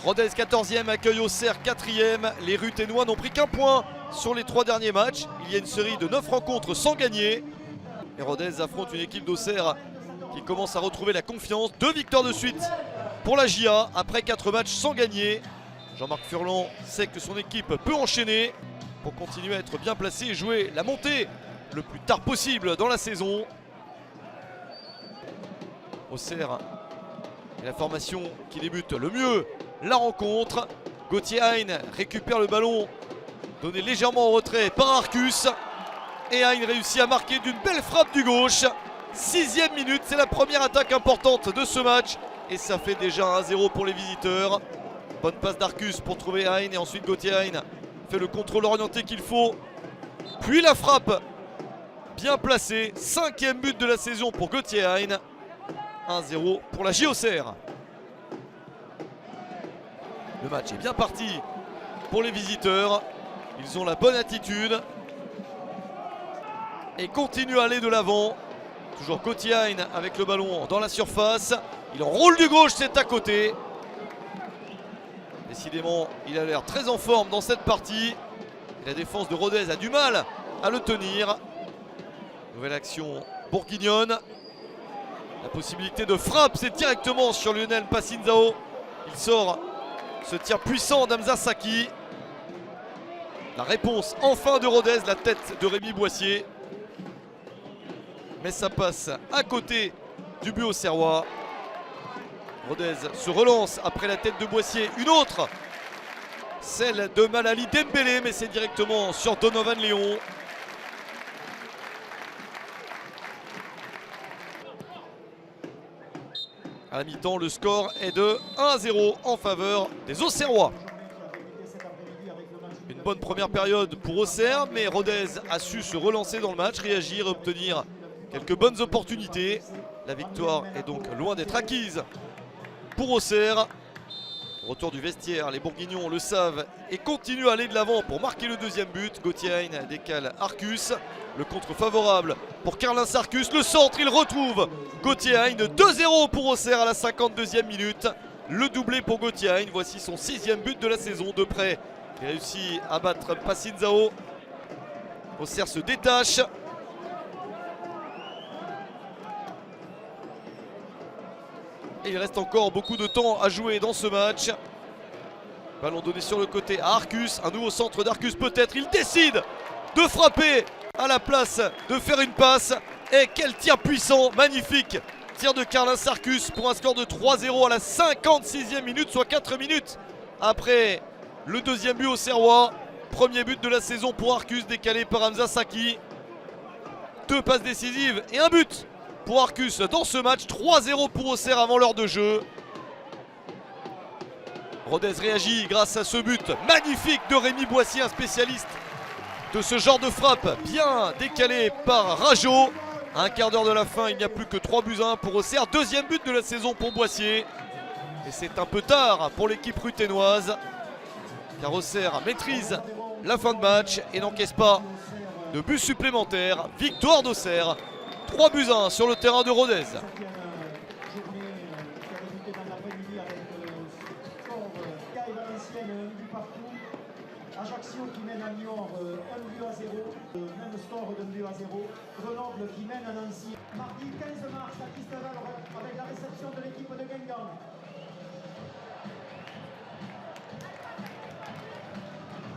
Rodez 14e accueille Auxerre 4e. Les Ruténois n'ont pris qu'un point sur les 3 derniers matchs. Il y a une série de 9 rencontres sans gagner. Et Rodez affronte une équipe d'Auxerre qui commence à retrouver la confiance. 2 victoires de suite pour la JA après 4 matchs sans gagner. Jean-Marc Furlan sait que son équipe peut enchaîner pour continuer à être bien placé et jouer la montée le plus tard possible dans la saison. Auxerre est la formation qui débute le mieux la rencontre. Gauthier Hein récupère le ballon donné légèrement en retrait par Arcus. Et Hein réussit à marquer d'une belle frappe du gauche. 6e minute, c'est la première attaque importante de ce match. Et ça fait déjà 1-0 pour les visiteurs. Bonne passe d'Arcus pour trouver Hein. Et ensuite Gauthier Hein fait le contrôle orienté qu'il faut. Puis la frappe bien placée. 5e but de la saison pour Gauthier Hein. 1-0 pour la JOCR. Le match est bien parti pour les visiteurs. Ils ont la bonne attitude et continuent à aller de l'avant. Toujours Gauthier Hein avec le ballon dans la surface. Il enroule du gauche, c'est à côté. Décidément, il a l'air très en forme dans cette partie. Et la défense de Rodez a du mal à le tenir. Nouvelle action bourguignonne. La possibilité de frappe, c'est directement sur Lionel Passinzao. Il sort ce tir puissant d'Hamza Saki. La réponse enfin de Rodez, la tête de Rémi Boissier. Mais ça passe à côté du but auxerrois. Rodez se relance après la tête de Boissier. Une autre, celle de Malali Dembélé, mais c'est directement sur Donovan Léon. À la mi-temps, le score est de 1-0 en faveur des Auxerrois. Une bonne première période pour Auxerre, mais Rodez a su se relancer dans le match, réagir et obtenir quelques bonnes opportunités. La victoire est donc loin d'être acquise pour Auxerre. Retour du vestiaire, les Bourguignons le savent et continuent à aller de l'avant pour marquer le deuxième but. Gauthier Hein décale Arcus. Le contre favorable pour Carlin Sarcus. Le centre, il retrouve Gauthier Hein. 2-0 pour Auxerre à la 52e minute. Le doublé pour Gauthier Hein. Voici son 6e but de la saison. De près, il réussit à battre Passinzao. Auxerre se détache. Et il reste encore beaucoup de temps à jouer dans ce match. Ballon donné sur le côté à Arcus. Un nouveau centre d'Arcus peut-être. Il décide de frapper à la place de faire une passe. Et quel tir puissant, magnifique. Tir de Carlin Sarcus pour un score de 3-0 à la 56e minute, soit 4 minutes après le deuxième but auxerrois. Premier but de la saison pour Arcus, décalé par Hamza Saki. 2 passes décisives et un but pour Arcus dans ce match. 3-0 pour Auxerre avant l'heure de jeu. Rodez réagit grâce à ce but magnifique de Rémi Boissier, un spécialiste de ce genre de frappe, bien décalé par Rajo. À un quart d'heure de la fin, il n'y a plus que 3-1 pour Auxerre. Deuxième but de la saison pour Boissier. Et c'est un peu tard pour l'équipe ruténoise, car Auxerre maîtrise la fin de match et n'encaisse pas de but supplémentaire. Victoire d'Auxerre, 3-1 sur le terrain de Rodez. Ajaccio qui mène à Niort 1-0, même score de 2-0. Grenoble qui mène à Nancy. Mardi 15 mars à Christelle avec la